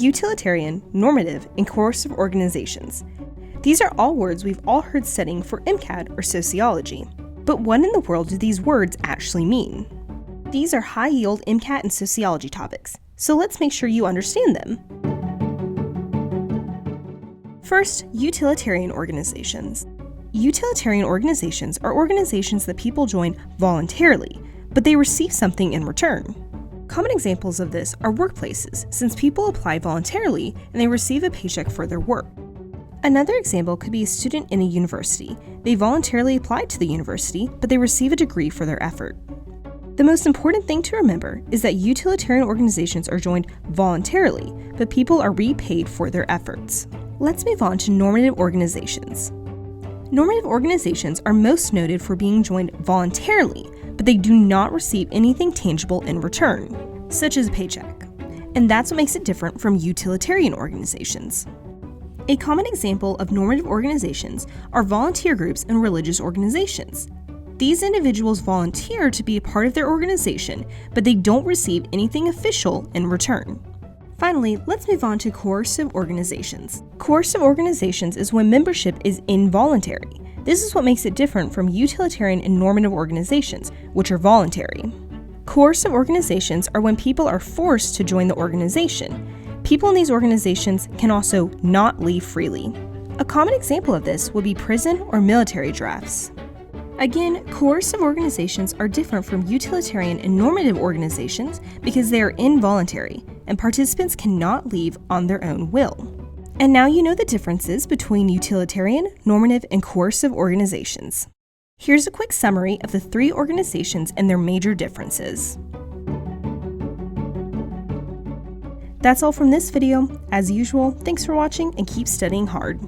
utilitarian, normative, and coercive organizations. These are all words we've all heard studying for MCAT or sociology. But what in the world do these words actually mean? These are high-yield MCAT and sociology topics, so let's make sure you understand them. First, utilitarian organizations. Utilitarian organizations are organizations that people join voluntarily, but they receive something in return. Common examples of this are workplaces, since people apply voluntarily and they receive a paycheck for their work. Another example could be a student in a university. They voluntarily apply to the university, but they receive a degree for their effort. The most important thing to remember is that utilitarian organizations are joined voluntarily, but people are repaid for their efforts. Let's move on to normative organizations. Normative organizations are most noted for being joined voluntarily, but they do not receive anything tangible in return, such as a paycheck. And that's what makes it different from utilitarian organizations. A common example of normative organizations are volunteer groups and religious organizations. These individuals volunteer to be a part of their organization, but they don't receive anything official in return. Finally, let's move on to coercive organizations. Coercive organizations is when membership is involuntary. This is what makes it different from utilitarian and normative organizations, which are voluntary. Coercive organizations are when people are forced to join the organization. People in these organizations can also not leave freely. A common example of this would be prison or military drafts. Again, coercive organizations are different from utilitarian and normative organizations because they are involuntary, and participants cannot leave on their own will. And now you know the differences between utilitarian, normative, and coercive organizations. Here's a quick summary of the three organizations and their major differences. That's all from this video. As usual, thanks for watching and keep studying hard.